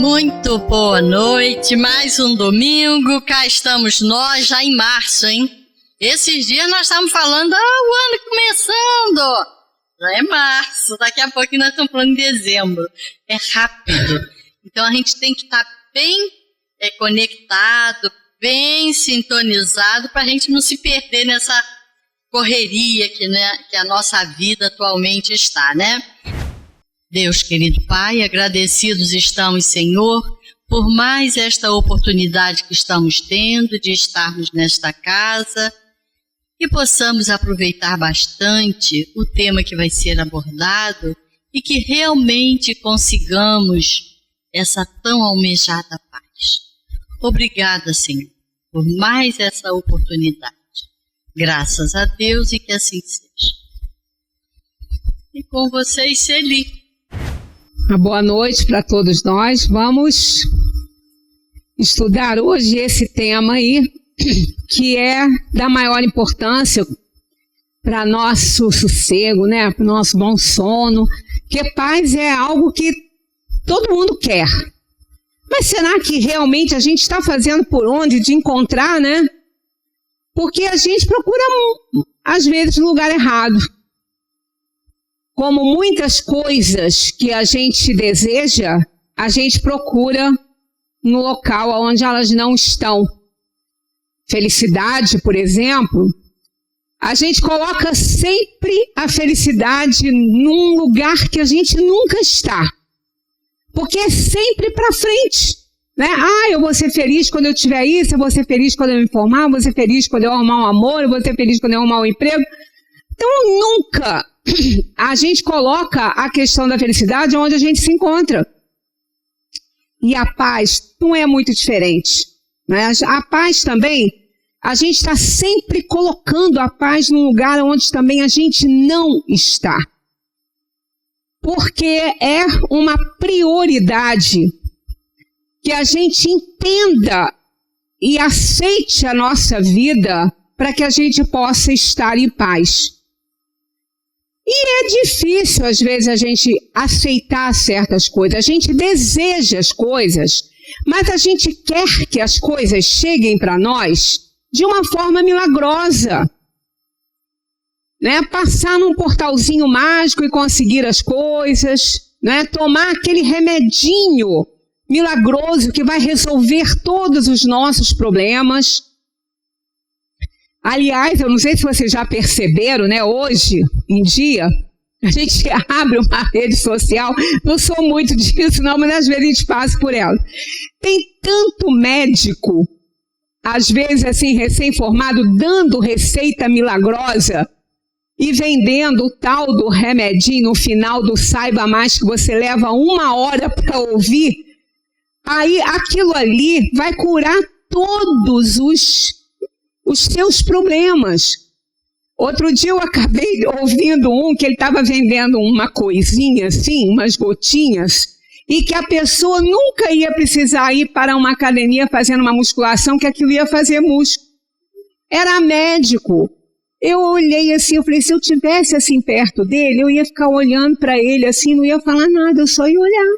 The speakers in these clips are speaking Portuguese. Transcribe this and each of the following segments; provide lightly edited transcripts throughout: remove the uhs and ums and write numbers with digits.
Muito boa noite, mais um domingo, cá estamos nós já em março, hein? Esses dias nós estamos falando, o ano começando, já é março, daqui a pouquinho nós estamos falando de dezembro, é rápido. Então a gente tem que estar bem conectado, bem sintonizado, para a gente não se perder nessa correria que a nossa vida atualmente está, né? Deus, querido Pai, agradecidos estamos, Senhor, por mais esta oportunidade que estamos tendo de estarmos nesta casa e possamos aproveitar bastante o tema que vai ser abordado e que realmente consigamos essa tão almejada paz. Obrigada, Senhor, por mais essa oportunidade. Graças a Deus e que assim seja. E com vocês, Celi. Uma boa noite para todos nós. Vamos estudar hoje esse tema aí, que é da maior importância para nosso sossego, né? Para o nosso bom sono, porque paz é algo que todo mundo quer. Mas será que realmente a gente está fazendo por onde de encontrar, né? Porque a gente procura, às vezes, no lugar errado. Como muitas coisas que a gente deseja, a gente procura no local onde elas não estão. Felicidade, por exemplo, a gente coloca sempre a felicidade num lugar que a gente nunca está. Porque é sempre para frente, né? Eu vou ser feliz quando eu tiver isso, eu vou ser feliz quando eu me formar, eu vou ser feliz quando eu arrumar um amor, eu vou ser feliz quando eu arrumar um emprego. Então, nunca a gente coloca a questão da felicidade onde a gente se encontra. E a paz não é muito diferente, né? A paz também, a gente está sempre colocando a paz num lugar onde também a gente não está. Porque é uma prioridade que a gente entenda e aceite a nossa vida para que a gente possa estar em paz. E é difícil, às vezes, a gente aceitar certas coisas. A gente deseja as coisas, mas a gente quer que as coisas cheguem para nós de uma forma milagrosa. Né? Passar num portalzinho mágico e conseguir as coisas, né? Tomar aquele remedinho milagroso que vai resolver todos os nossos problemas. Aliás, eu não sei se vocês já perceberam, né? Hoje em dia, a gente abre uma rede social, não sou muito disso não, mas às vezes a gente passa por ela. Tem tanto médico, às vezes assim, recém-formado, dando receita milagrosa e vendendo o tal do remedinho no final do Saiba Mais, que você leva 1 hora para ouvir. Aí aquilo ali vai curar todos os seus problemas. Outro dia eu acabei ouvindo que ele estava vendendo uma coisinha assim, umas gotinhas, e que a pessoa nunca ia precisar ir para uma academia fazendo uma musculação, que aquilo ia fazer músculo. Era médico. Eu olhei assim, eu falei, se eu estivesse assim perto dele, eu ia ficar olhando para ele assim, não ia falar nada, eu só ia olhar.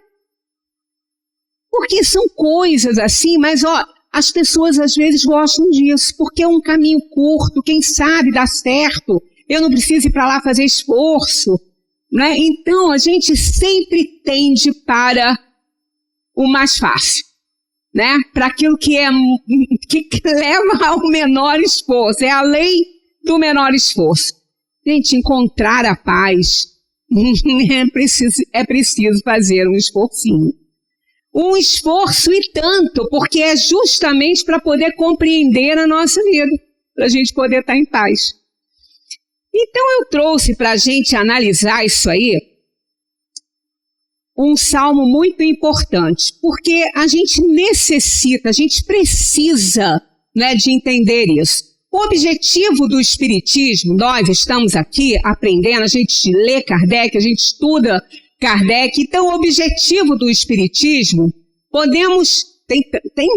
Porque são coisas assim, mas as pessoas às vezes gostam disso, porque é um caminho curto, quem sabe dá certo, eu não preciso ir para lá fazer esforço, né? Então a gente sempre tende para o mais fácil, né? Para aquilo que leva ao menor esforço, é a lei do menor esforço. Gente, encontrar a paz é preciso fazer um esforcinho. Um esforço e tanto, porque é justamente para poder compreender a nossa vida, para a gente poder estar em paz. Então eu trouxe para a gente analisar isso aí, um salmo muito importante, porque a gente necessita, a gente precisa, né, de entender isso. O objetivo do Espiritismo, nós estamos aqui aprendendo, a gente lê Kardec, a gente estuda Kardec. Então, o objetivo do Espiritismo, tem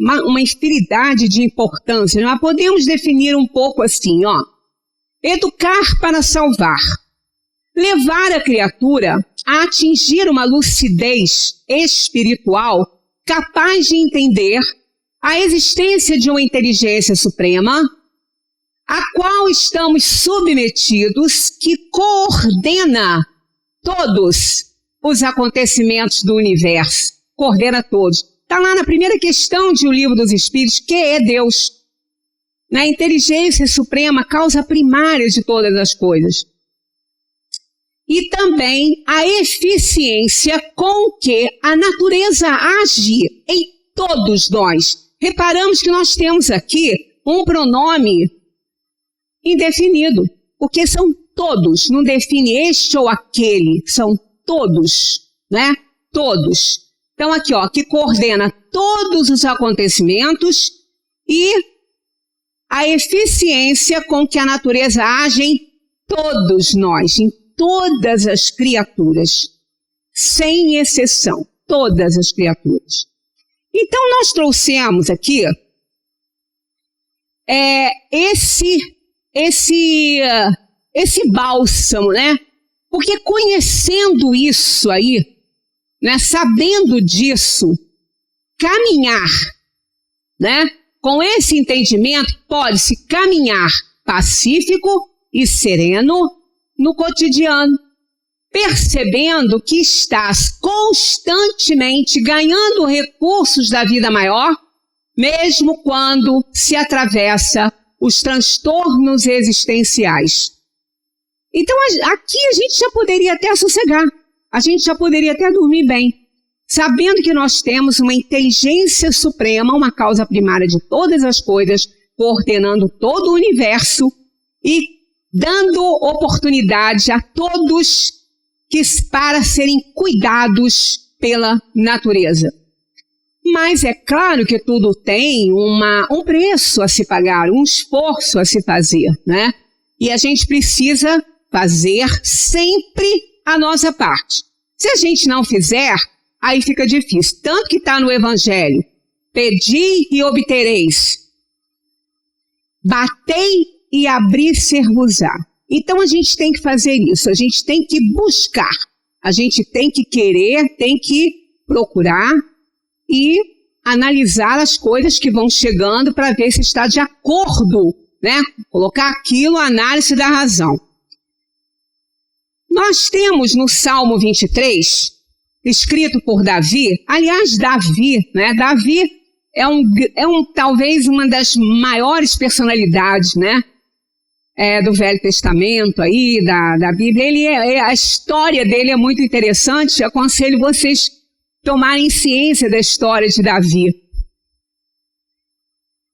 uma infinidade de importâncias, mas podemos definir um pouco assim, educar para salvar, levar a criatura a atingir uma lucidez espiritual capaz de entender a existência de uma inteligência suprema, a qual estamos submetidos, que coordena todos os acontecimentos do universo. Coordena todos. Está lá na primeira questão de O Livro dos Espíritos, que é Deus. Na inteligência suprema, causa primária de todas as coisas. E também a eficiência com que a natureza age em todos nós. Reparamos que nós temos aqui um pronome indefinido, porque são todos, não define este ou aquele, são todos, né? Todos. Então aqui, ó, que coordena todos os acontecimentos e a eficiência com que a natureza age em todos nós, em todas as criaturas, sem exceção, todas as criaturas. Então nós trouxemos aqui esse bálsamo, né? Porque conhecendo isso aí, né, sabendo disso, caminhar, né? Com esse entendimento, pode-se caminhar pacífico e sereno no cotidiano, percebendo que estás constantemente ganhando recursos da vida maior, mesmo quando se atravessa os transtornos existenciais. Então, aqui a gente já poderia até sossegar, a gente já poderia até dormir bem, sabendo que nós temos uma inteligência suprema, uma causa primária de todas as coisas, coordenando todo o universo e dando oportunidade a todos para serem cuidados pela natureza. Mas é claro que tudo tem um preço a se pagar, um esforço a se fazer, né? E a gente precisa fazer sempre a nossa parte. Se a gente não fizer, aí fica difícil. Tanto que está no Evangelho: pedi e obtereis, batei e abrir-se-vos-á. Então a gente tem que fazer isso, a gente tem que buscar, a gente tem que querer, tem que procurar e analisar as coisas que vão chegando para ver se está de acordo, né? Colocar aquilo à análise da razão. Nós temos no Salmo 23, escrito por Davi, aliás, Davi, né? Davi talvez uma das maiores personalidades, né? Do Velho Testamento aí, da Bíblia. A história dele é muito interessante. Aconselho vocês tomarem ciência da história de Davi.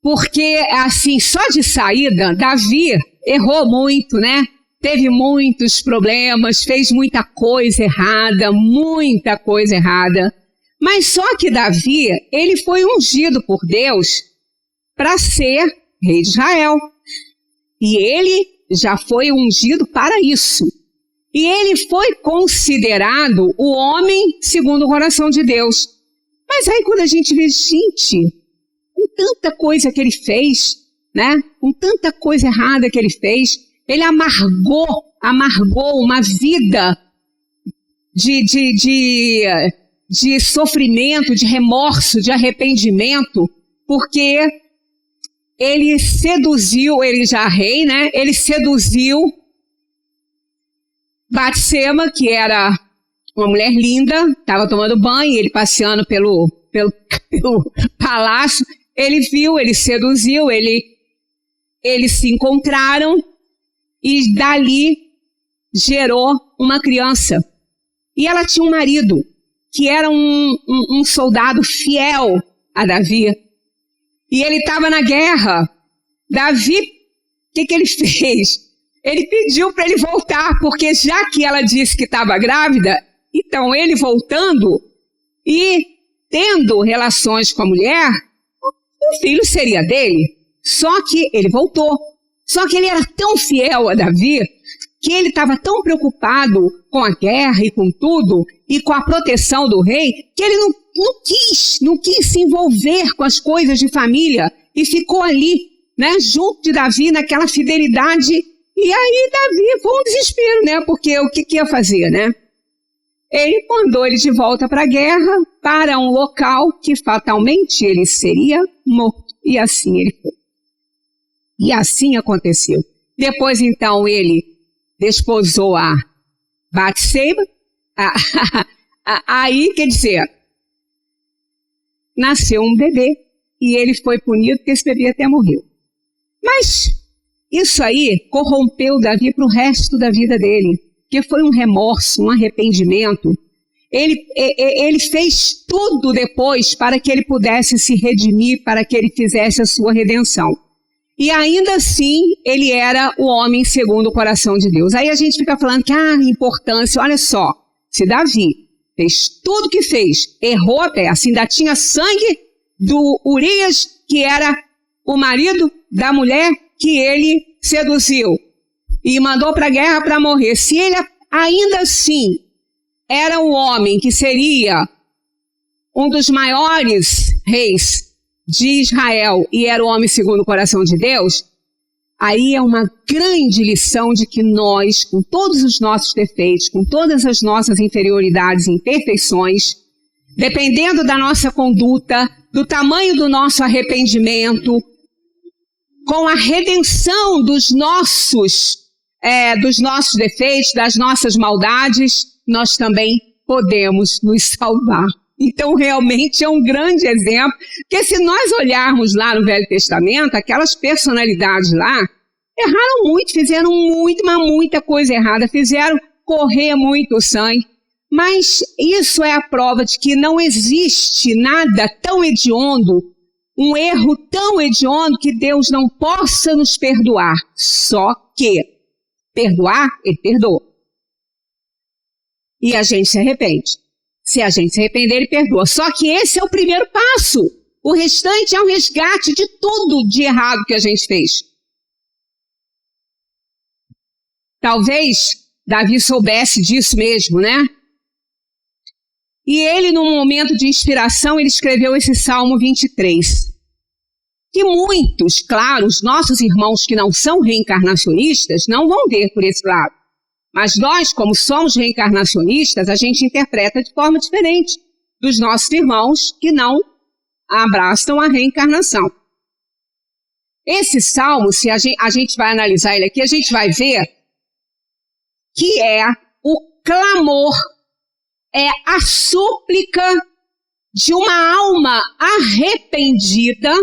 Porque, assim, só de saída, Davi errou muito, né? Teve muitos problemas, fez muita coisa errada. Mas só que Davi, ele foi ungido por Deus para ser rei de Israel. E ele já foi ungido para isso. E ele foi considerado o homem segundo o coração de Deus. Mas aí quando a gente vê, gente, com tanta coisa que ele fez, né? Com tanta coisa errada que ele fez, ele amargou uma vida de sofrimento, de remorso, de arrependimento, porque ele seduziu, ele já rei, né? Ele seduziu Batseba, que era uma mulher linda, estava tomando banho, ele passeando pelo palácio. Ele viu, ele seduziu, eles se encontraram e dali gerou uma criança. E ela tinha um marido, que era um soldado fiel a Davi. E ele estava na guerra. Davi, o que ele fez? Ele pediu para ele voltar, porque já que ela disse que estava grávida, então ele voltando e tendo relações com a mulher, o filho seria dele. Só que ele voltou. Só que ele era tão fiel a Davi, que ele estava tão preocupado com a guerra e com tudo, e com a proteção do rei, que ele não quis se envolver com as coisas de família, e ficou ali, né, junto de Davi, naquela fidelidade. E aí Davi foi um desespero, né, porque o que ia fazer, né? ele mandou ele de volta para a guerra, para um local que fatalmente ele seria morto. E assim ele foi. E assim aconteceu. Depois, então, ele desposou a Batseba. Aí, quer dizer, nasceu um bebê e ele foi punido porque esse bebê até morreu. Mas isso aí corrompeu Davi para o resto da vida dele, que foi um remorso, um arrependimento. Ele fez tudo depois para que ele pudesse se redimir, para que ele fizesse a sua redenção. E ainda assim, ele era o homem segundo o coração de Deus. Aí a gente fica falando que, importância, olha só, se Davi fez tudo que fez, errou a peça, ainda tinha sangue do Urias, que era o marido da mulher que ele seduziu e mandou para a guerra para morrer. Se ele ainda assim era um homem que seria um dos maiores reis de Israel e era o homem segundo o coração de Deus, aí é uma grande lição de que nós, com todos os nossos defeitos, com todas as nossas inferioridades e imperfeições, dependendo da nossa conduta, do tamanho do nosso arrependimento, com a redenção dos nossos defeitos, das nossas maldades, nós também podemos nos salvar. Então, realmente é um grande exemplo, porque se nós olharmos lá no Velho Testamento, aquelas personalidades lá erraram muito, fizeram muita coisa errada, fizeram correr muito sangue, mas isso é a prova de que não existe nada tão hediondo, um erro tão hediondo que Deus não possa nos perdoar. Só que perdoar, ele perdoa. E a gente se arrepende. Se a gente se arrepender, ele perdoa. Só que esse é o primeiro passo. O restante é um resgate de tudo de errado que a gente fez. Talvez Davi soubesse disso mesmo, né? E ele, num momento de inspiração, ele escreveu esse Salmo 23. Que muitos, claro, os nossos irmãos que não são reencarnacionistas, não vão ver por esse lado. Mas nós, como somos reencarnacionistas, a gente interpreta de forma diferente dos nossos irmãos que não abraçam a reencarnação. Esse salmo, se a gente vai analisar ele aqui, a gente vai ver que é o clamor, é a súplica de uma alma arrependida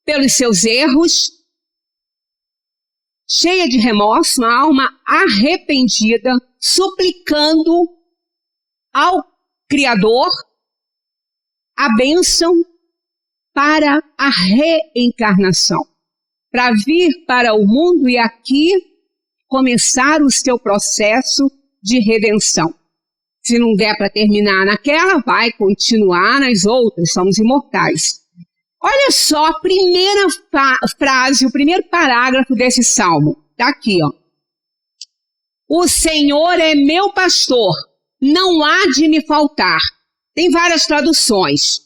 pelos seus erros, cheia de remorso, uma alma arrependida, suplicando ao Criador a bênção para a reencarnação, para vir para o mundo e aqui começar o seu processo de redenção. Se não der para terminar naquela, vai continuar nas outras, somos imortais. Olha só a primeira frase, o primeiro parágrafo desse salmo. Está aqui, ó. O Senhor é meu pastor, não há de me faltar. Tem várias traduções.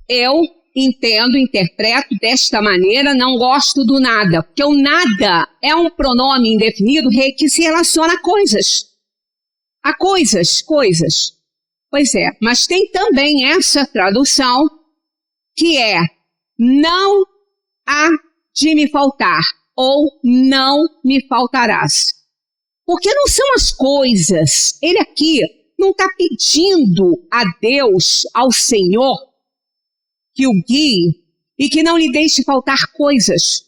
Eu interpreto desta maneira, não gosto do nada, porque o nada é um pronome indefinido que se relaciona a coisas. A coisas. Pois é, mas tem também essa tradução que é não há de me faltar ou não me faltarás. Porque não são as coisas. Ele aqui não está pedindo a Deus, ao Senhor, que o guie e que não lhe deixe faltar coisas.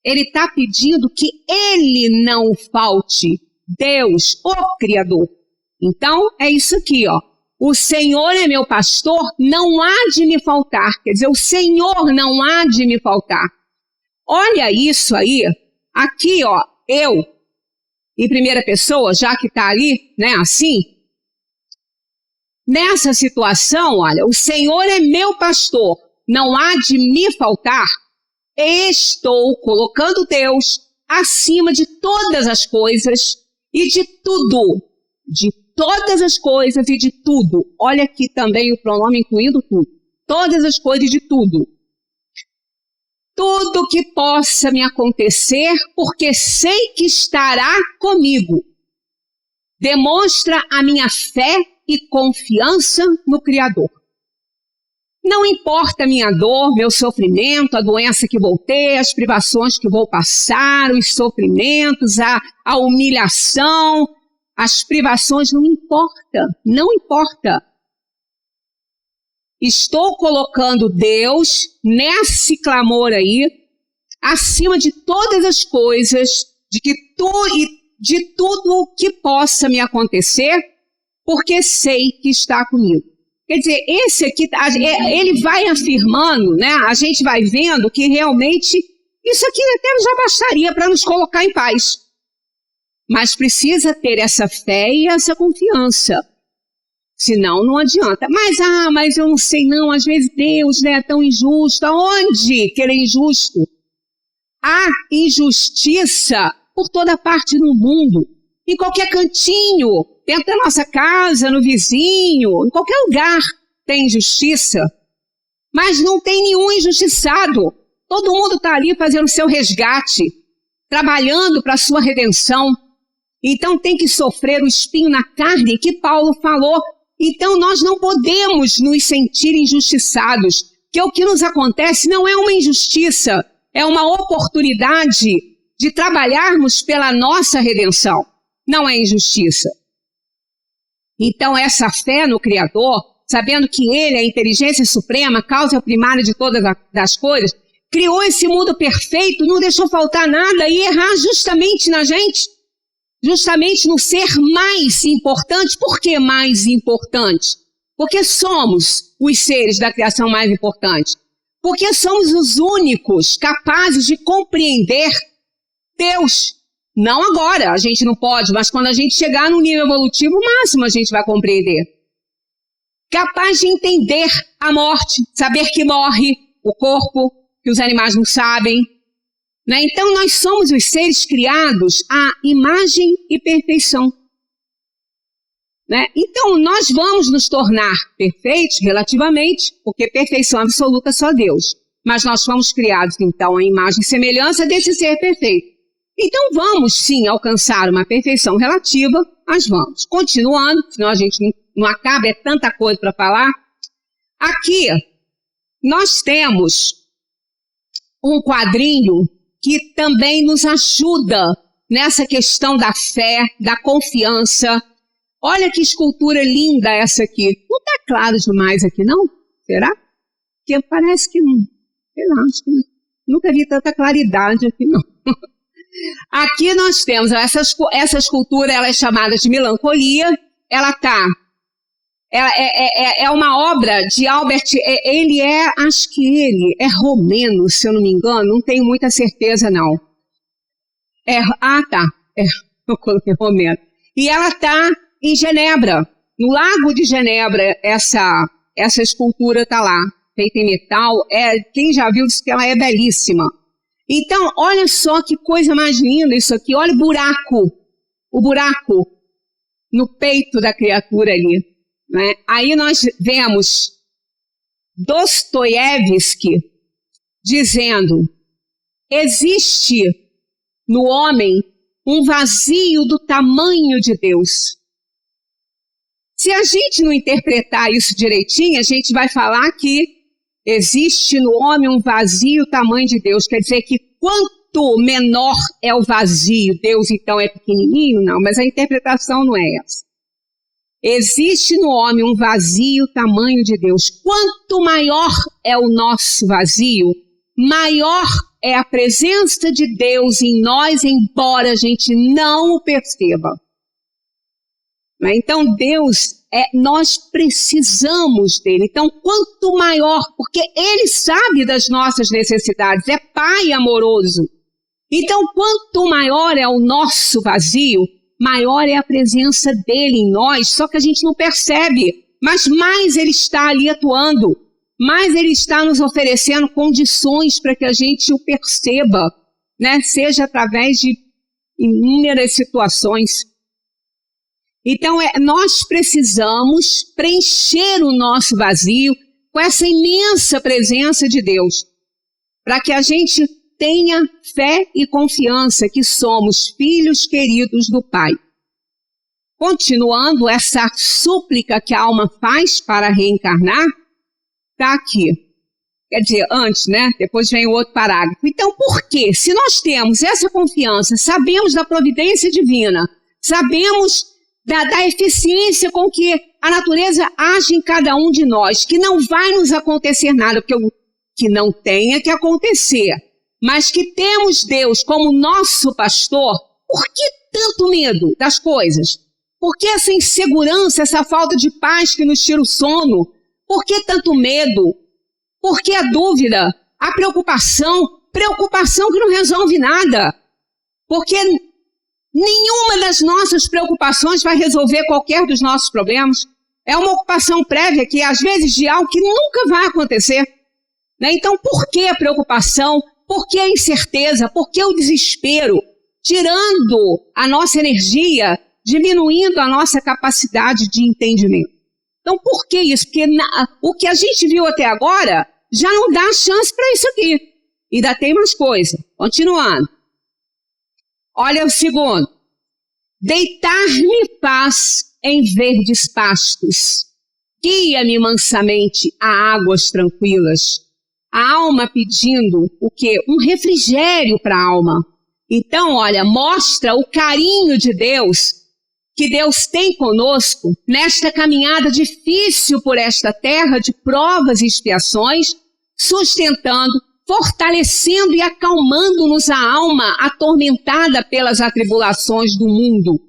Ele está pedindo que ele não falte, Deus, o Criador. Então, é isso aqui, ó. O Senhor é meu pastor, não há de me faltar. Quer dizer, o Senhor não há de me faltar. Olha isso aí, aqui, ó, eu, em primeira pessoa, já que está ali, né, assim. Nessa situação, olha, o Senhor é meu pastor, não há de me faltar. Estou colocando Deus acima de todas as coisas e de tudo, de todas as coisas e de tudo. Olha aqui também o pronome incluindo tudo. Todas as coisas e de tudo. Tudo que possa me acontecer, porque sei que estará comigo. demonstra a minha fé e confiança no Criador. Não importa a minha dor, meu sofrimento, a doença que vou ter, as privações que vou passar, os sofrimentos, a humilhação, as privações, não importa, não importa. Estou colocando Deus nesse clamor aí, acima de todas as coisas, de tudo o que possa me acontecer, porque sei que está comigo. Quer dizer, esse aqui, ele vai afirmando, né? A gente vai vendo que realmente isso aqui até já bastaria para nos colocar em paz. Mas precisa ter essa fé e essa confiança. Senão não adianta. Mas eu não sei não, às vezes Deus, né, é tão injusto. Aonde que ele é injusto? Há injustiça por toda parte do mundo. Em qualquer cantinho, dentro da nossa casa, no vizinho, em qualquer lugar tem injustiça. Mas não tem nenhum injustiçado. Todo mundo está ali fazendo o seu resgate, trabalhando para a sua redenção. Então tem que sofrer o espinho na carne que Paulo falou. Então nós não podemos nos sentir injustiçados, que o que nos acontece não é uma injustiça, é uma oportunidade de trabalharmos pela nossa redenção. Não é injustiça. Então essa fé no Criador, sabendo que Ele é a inteligência suprema, a causa primária de todas as coisas, criou esse mundo perfeito, não deixou faltar nada e errar justamente na gente. Justamente no ser mais importante. Por que mais importante? Porque somos os seres da criação mais importante. Porque somos os únicos capazes de compreender Deus. Não agora, a gente não pode, mas quando a gente chegar no nível evolutivo máximo, a gente vai compreender. Capaz de entender a morte, saber que morre o corpo, que os animais não sabem. Né? Então, nós somos os seres criados à imagem e perfeição. Né? Então, nós vamos nos tornar perfeitos relativamente, porque perfeição absoluta é só Deus. Mas nós fomos criados, então, à imagem e semelhança desse ser perfeito. Então, vamos sim alcançar uma perfeição relativa, mas vamos. Continuando, senão a gente não acaba, é tanta coisa para falar. Aqui, nós temos um quadrinho que também nos ajuda nessa questão da fé, da confiança. Olha que escultura linda essa aqui. Não está claro demais aqui, não? Será? Porque parece que não. Sei lá, acho que não. Nunca vi tanta claridade aqui, não. Aqui nós temos essa escultura, ela é chamada de Melancolia. Ela é uma obra de Albert, acho que ele é romeno, se eu não me engano, não tenho muita certeza não. Eu coloquei romeno. E ela está em Genebra, no Lago de Genebra, essa escultura está lá, feita em metal. Quem já viu diz que ela é belíssima. Então, olha só que coisa mais linda isso aqui, olha o buraco no peito da criatura ali. Né? Aí nós vemos Dostoiévski dizendo: existe no homem um vazio do tamanho de Deus. Se a gente não interpretar isso direitinho, a gente vai falar que existe no homem um vazio do tamanho de Deus. Quer dizer que quanto menor é o vazio, Deus então é pequenininho? Não, mas a interpretação não é essa. Existe no homem um vazio tamanho de Deus. Quanto maior é o nosso vazio, maior é a presença de Deus em nós, embora a gente não o perceba. Então Deus, nós precisamos dele. Então quanto maior, porque ele sabe das nossas necessidades, é Pai amoroso. Então quanto maior é o nosso vazio, maior é a presença dele em nós, só que a gente não percebe, mas mais ele está ali atuando, mais ele está nos oferecendo condições para que a gente o perceba, né? Seja através de inúmeras situações. Então, nós precisamos preencher o nosso vazio com essa imensa presença de Deus, para que a gente tenha fé e confiança que somos filhos queridos do Pai. continuando essa súplica que a alma faz para reencarnar, está aqui. Quer dizer, antes, né? Depois vem o outro parágrafo. Então, por quê? Se nós temos essa confiança, sabemos da providência divina, sabemos da eficiência com que a natureza age em cada um de nós, que não vai nos acontecer nada, porque que não tenha que acontecer, mas que temos Deus como nosso pastor, por que tanto medo das coisas? Por que essa insegurança, essa falta de paz que nos tira o sono? Por que tanto medo? Por que a dúvida? A preocupação que não resolve nada. Porque nenhuma das nossas preocupações vai resolver qualquer dos nossos problemas. É uma ocupação prévia que, às vezes, de algo que nunca vai acontecer. Né? Então, por que a preocupação? Por que a incerteza? Por que o desespero? Tirando a nossa energia, diminuindo a nossa capacidade de entendimento. Então, por que isso? Porque o que a gente viu até agora já não dá chance para isso aqui. E ainda tem mais coisa. Continuando. Olha o segundo. Deitar-me paz em verdes pastos. Guia-me mansamente a águas tranquilas. A alma pedindo o quê? Um refrigério para a alma. Então, olha, mostra o carinho de Deus, que Deus tem conosco nesta caminhada difícil por esta terra de provas e expiações, sustentando, fortalecendo e acalmando-nos a alma atormentada pelas atribulações do mundo.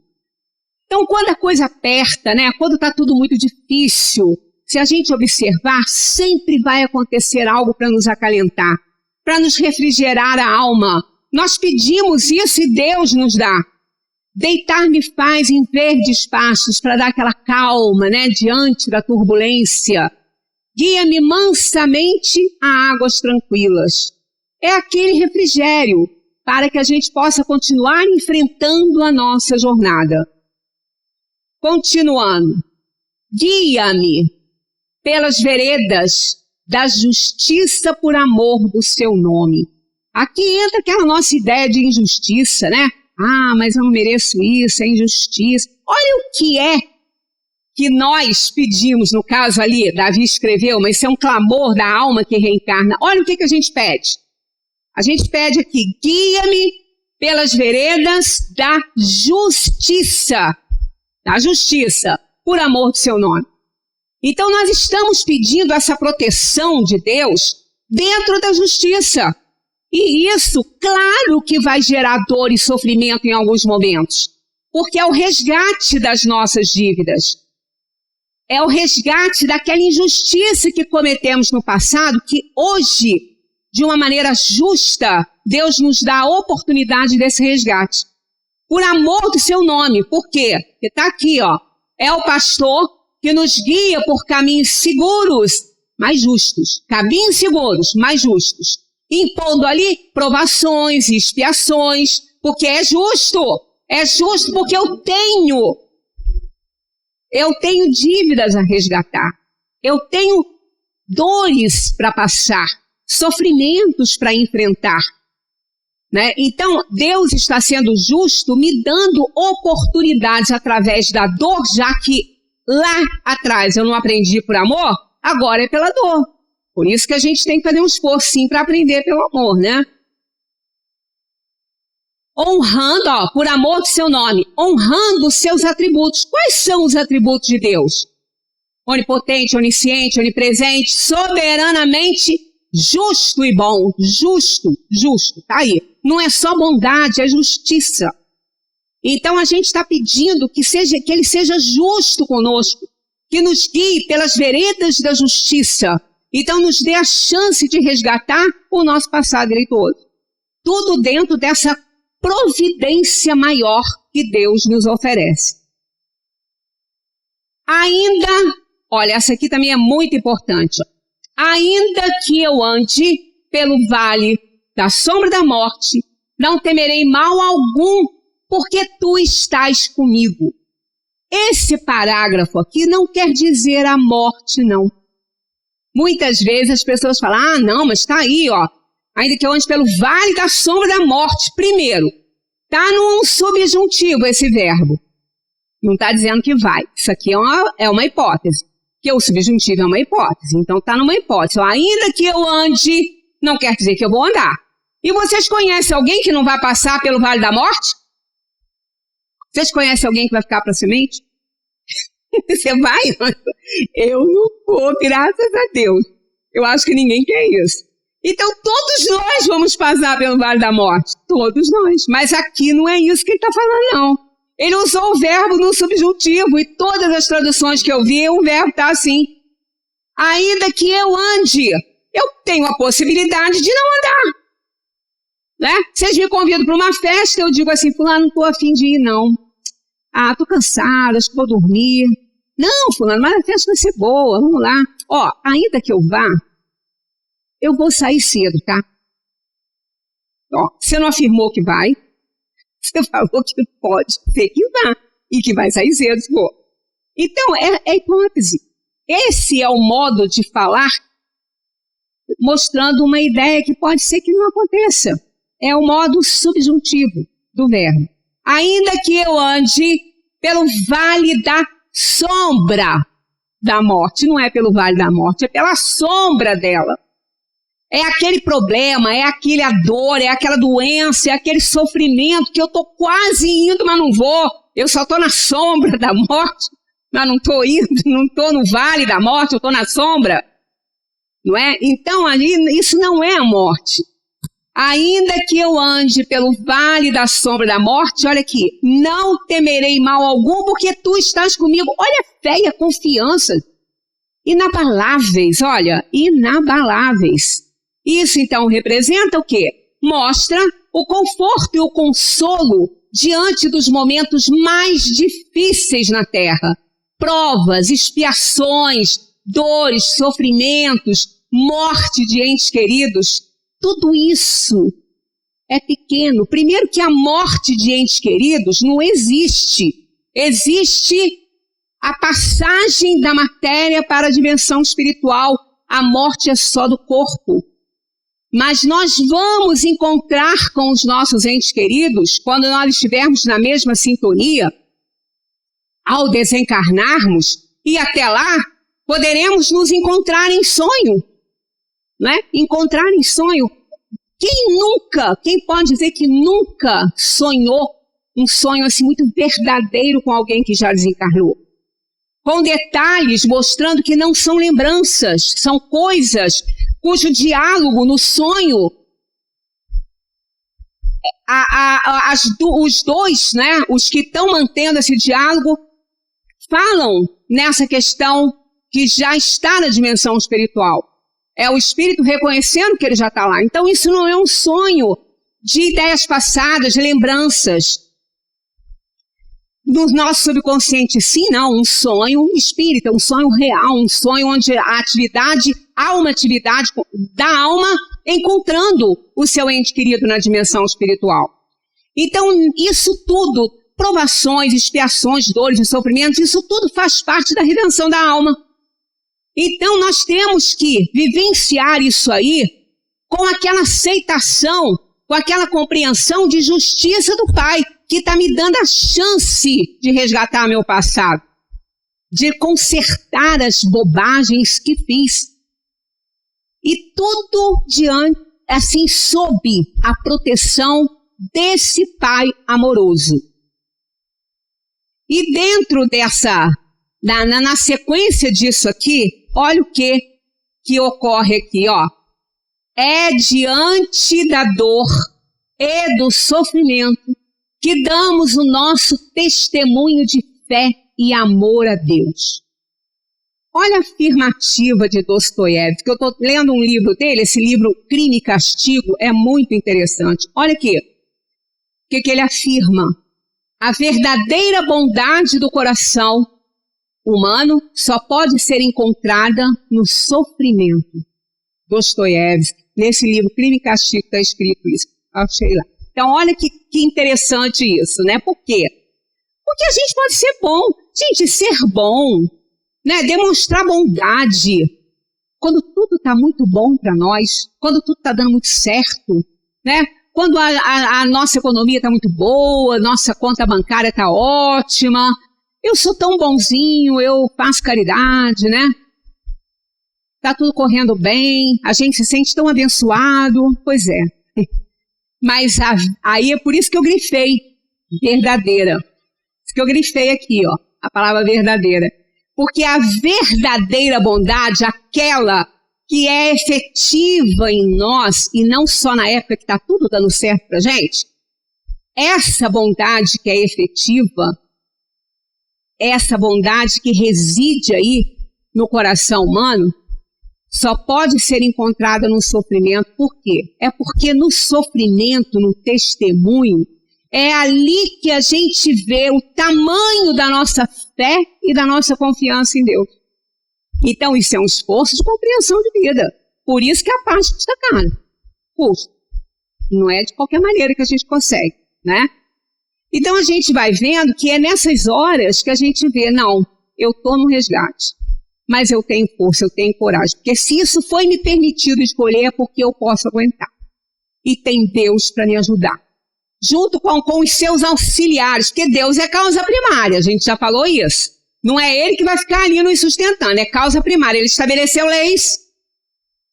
Então, quando a coisa aperta, né, quando está tudo muito difícil, se a gente observar, sempre vai acontecer algo para nos acalentar, para nos refrigerar a alma. Nós pedimos isso e Deus nos dá. Deitar-me faz em verdes pastos para dar aquela calma, né, diante da turbulência. Guia-me mansamente a águas tranquilas. É aquele refrigério para que a gente possa continuar enfrentando a nossa jornada. Continuando. Guia-me pelas veredas da justiça por amor do seu nome. Aqui entra aquela nossa ideia de injustiça, né? Ah, mas eu não mereço isso, é injustiça. Olha o que é que nós pedimos, no caso ali, Davi escreveu, mas isso é um clamor da alma que reencarna. Olha o que a gente pede. A gente pede aqui, guia-me pelas veredas da justiça. Da justiça, por amor do seu nome. Então nós estamos pedindo essa proteção de Deus dentro da justiça. E isso, claro que vai gerar dor e sofrimento em alguns momentos, porque é o resgate das nossas dívidas. É o resgate daquela injustiça que cometemos no passado, que hoje, de uma maneira justa, Deus nos dá a oportunidade desse resgate. Por amor do seu nome. Por quê? Porque está aqui, ó. É o pastor que nos guia por caminhos seguros, mais justos. Caminhos seguros, mais justos. Impondo ali provações e expiações, porque é justo. É justo porque eu tenho dívidas a resgatar. Eu tenho dores para passar, sofrimentos para enfrentar. Né? Então, Deus está sendo justo, me dando oportunidades através da dor, já que lá atrás eu não aprendi por amor, agora é pela dor. Por isso que a gente tem que fazer um esforço, sim, para aprender pelo amor, né? Honrando, ó, por amor do seu nome, honrando os seus atributos. Quais são os atributos de Deus? Onipotente, onisciente, onipresente, soberanamente justo e bom. Justo, tá aí. Não é só bondade, é justiça. Então a gente está pedindo que Ele seja justo conosco, que nos guie pelas veredas da justiça. Então nos dê a chance de resgatar o nosso passado direitoso. Tudo dentro dessa providência maior que Deus nos oferece. Ainda, olha, essa aqui também é muito importante. Ainda que eu ande pelo vale da sombra da morte, não temerei mal algum, porque tu estás comigo. Esse parágrafo aqui não quer dizer a morte, não. Muitas vezes as pessoas falam, ah, não, mas está aí, ó. Ainda que eu ande pelo vale da sombra da morte. Primeiro, está num subjuntivo esse verbo. Não está dizendo que vai. Isso aqui é uma hipótese. Que o subjuntivo é uma hipótese. Então está numa hipótese. Ainda que eu ande, não quer dizer que eu vou andar. E vocês conhecem alguém que não vai passar pelo Vale da Morte? Vocês conhecem alguém que vai ficar para a semente? Você vai? Eu não vou, graças a Deus. Eu acho que ninguém quer isso. Então todos nós vamos passar pelo Vale da Morte. Todos nós. Mas aqui não é isso que ele está falando, não. Ele usou o verbo no subjuntivo e todas as traduções que eu vi, o verbo está assim. Ainda que eu ande, eu tenho a possibilidade de não andar. Né? Vocês me convidam para uma festa, eu digo assim, fulano, não estou a fim de ir, não. Ah, estou cansada, acho que vou dormir. Não, fulano, mas a festa vai ser boa, vamos lá. Ó, ainda que eu vá, eu vou sair cedo, tá? Ó, você não afirmou que vai, você falou que pode ser que vá e que vai sair cedo, pô. Então, é hipótese. Esse é o modo de falar mostrando uma ideia que pode ser que não aconteça. É o modo subjuntivo do verbo. Ainda que eu ande pelo vale da sombra da morte. Não é pelo vale da morte, é pela sombra dela. É aquele problema, é aquela dor, é aquela doença, é aquele sofrimento que eu estou quase indo, mas não vou. Eu só estou na sombra da morte, mas não estou indo, não estou no vale da morte, eu estou na sombra. Não é? Então, ali, isso não é a morte. Ainda que eu ande pelo vale da sombra da morte, olha aqui, não temerei mal algum, porque tu estás comigo. Olha a fé e a confiança. Inabaláveis, olha, inabaláveis. Isso, então, representa o quê? Mostra o conforto e o consolo diante dos momentos mais difíceis na terra. Provas, expiações, dores, sofrimentos, morte de entes queridos. Tudo isso é pequeno. Primeiro que a morte de entes queridos não existe. Existe a passagem da matéria para a dimensão espiritual. A morte é só do corpo. Mas nós vamos encontrar com os nossos entes queridos, quando nós estivermos na mesma sintonia, ao desencarnarmos, e até lá poderemos nos encontrar em sonho. Não é? Encontrar em sonho. Quem pode dizer que nunca sonhou um sonho assim muito verdadeiro com alguém que já desencarnou? Com detalhes mostrando que não são lembranças, são coisas cujo diálogo no sonho, os dois, né, os que estão mantendo esse diálogo, falam nessa questão que já está na dimensão espiritual. É o espírito reconhecendo que ele já está lá. Então isso não é um sonho de ideias passadas, de lembranças. No nosso subconsciente, sim, não. Um sonho espírita, um sonho real, um sonho onde há uma atividade da alma encontrando o seu ente querido na dimensão espiritual. Então isso tudo, provações, expiações, dores e sofrimentos, isso tudo faz parte da redenção da alma. Então nós temos que vivenciar isso aí com aquela aceitação, com aquela compreensão de justiça do Pai, que está me dando a chance de resgatar meu passado, de consertar as bobagens que fiz. E tudo diante, assim, sob a proteção desse Pai amoroso. E dentro dessa, na sequência disso aqui, olha o que ocorre aqui, ó. É diante da dor e do sofrimento que damos o nosso testemunho de fé e amor a Deus. Olha a afirmativa de Dostoiévski, que eu estou lendo um livro dele, esse livro Crime e Castigo, é muito interessante. Olha aqui, o que ele afirma? A verdadeira bondade do coração humano só pode ser encontrada no sofrimento. Dostoiévski, nesse livro Crime e Castigo está escrito isso. Achei lá. Então, olha que interessante isso, né? Por quê? Porque a gente pode ser bom. Gente, ser bom, né? Demonstrar bondade. Quando tudo está muito bom para nós, quando tudo está dando muito certo, né? Quando a nossa economia está muito boa, nossa conta bancária está ótima, eu sou tão bonzinho, eu faço caridade, né? Tá tudo correndo bem, a gente se sente tão abençoado. Pois é. Mas aí é por isso que eu grifei verdadeira. Por isso que eu grifei aqui, ó, a palavra verdadeira. Porque a verdadeira bondade, aquela que é efetiva em nós, e não só na época que está tudo dando certo pra gente, essa bondade que é efetiva, essa bondade que reside aí no coração humano, só pode ser encontrada no sofrimento. Por quê? É porque no sofrimento, no testemunho, é ali que a gente vê o tamanho da nossa fé e da nossa confiança em Deus. Então, isso é um esforço de compreensão de vida. Por isso que a paz custa caro. Custa. Não é de qualquer maneira que a gente consegue, né? Então, a gente vai vendo que é nessas horas que a gente vê, não, eu estou no resgate, mas eu tenho força, eu tenho coragem. Porque se isso foi me permitido escolher, é porque eu posso aguentar. E tem Deus para me ajudar. Junto com os seus auxiliares, porque Deus é causa primária, a gente já falou isso. Não é ele que vai ficar ali nos sustentando, é causa primária. Ele estabeleceu leis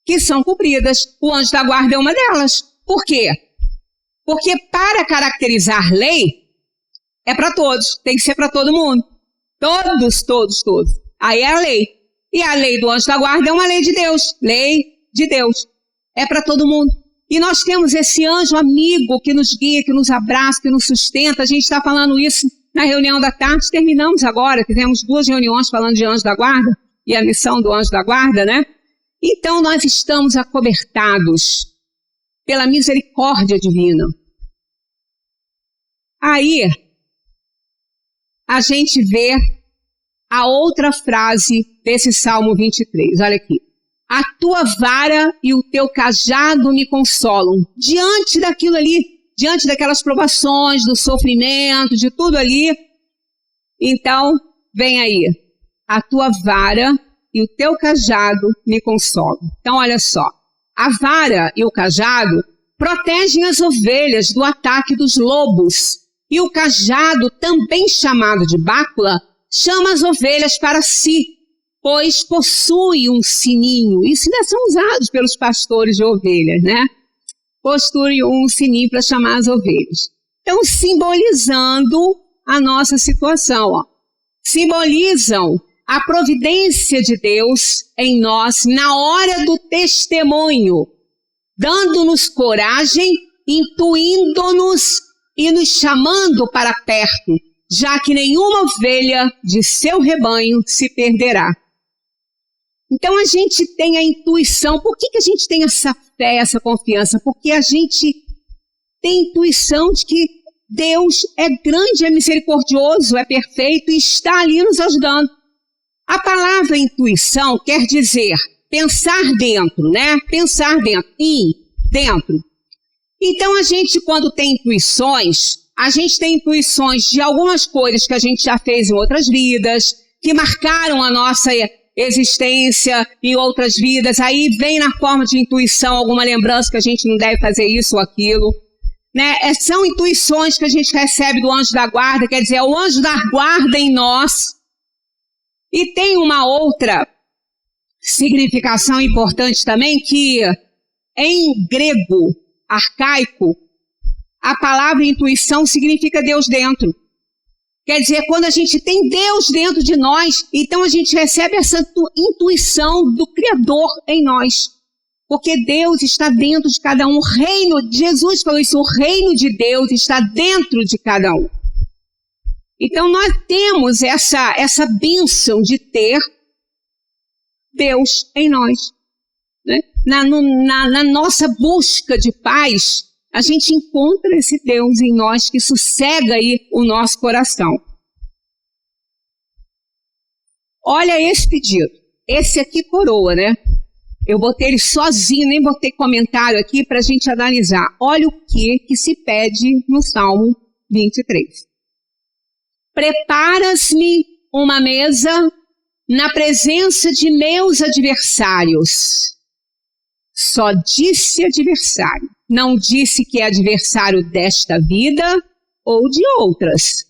que são cumpridas. O anjo da guarda é uma delas. Por quê? Porque para caracterizar lei, é para todos, tem que ser para todo mundo. Todos. Aí é a lei. E a lei do anjo da guarda é uma lei de Deus. Lei de Deus. É para todo mundo. E nós temos esse anjo amigo que nos guia, que nos abraça, que nos sustenta. A gente está falando isso na reunião da tarde, terminamos agora, tivemos 2 reuniões falando de anjo da guarda e a missão do anjo da guarda, né? Então nós estamos acobertados pela misericórdia divina. Aí a gente vê a outra frase desse Salmo 23, olha aqui. A tua vara e o teu cajado me consolam. Diante daquilo ali, diante daquelas provações, do sofrimento, de tudo ali. Então, vem aí. A tua vara e o teu cajado me consolam. Então, olha só. A vara e o cajado protegem as ovelhas do ataque dos lobos. E o cajado, também chamado de bácula, chama as ovelhas para si, pois possui um sininho. Isso ainda são usados pelos pastores de ovelhas, né? Possui um sininho para chamar as ovelhas. Então, simbolizando a nossa situação, ó. Simbolizam a providência de Deus em nós na hora do testemunho, dando-nos coragem, intuindo-nos e nos chamando para perto, já que nenhuma ovelha de seu rebanho se perderá. Então a gente tem a intuição. Por que a gente tem essa fé, essa confiança? Porque a gente tem intuição de que Deus é grande, é misericordioso, é perfeito e está ali nos ajudando. A palavra intuição quer dizer pensar dentro, né? Pensar dentro, dentro. Então a gente, quando tem intuições, a gente tem intuições de algumas coisas que a gente já fez em outras vidas, que marcaram a nossa existência em outras vidas. Aí vem na forma de intuição alguma lembrança que a gente não deve fazer isso ou aquilo, né? São intuições que a gente recebe do anjo da guarda, quer dizer, é o anjo da guarda em nós. E tem uma outra significação importante também, que em grego arcaico, a palavra intuição significa Deus dentro. Quer dizer, quando a gente tem Deus dentro de nós, então a gente recebe essa intuição do Criador em nós. Porque Deus está dentro de cada um. O reino, Jesus falou isso, o reino de Deus está dentro de cada um. Então nós temos essa bênção de ter Deus em nós. Né? Na nossa busca de paz, a gente encontra esse Deus em nós que sossega aí o nosso coração. Olha esse pedido. Esse aqui coroa, né? Eu botei ele sozinho, nem botei comentário aqui para a gente analisar. Olha o que se pede no Salmo 23. Preparas-me uma mesa na presença de meus adversários. Só disse adversário. Não disse que é adversário desta vida ou de outras.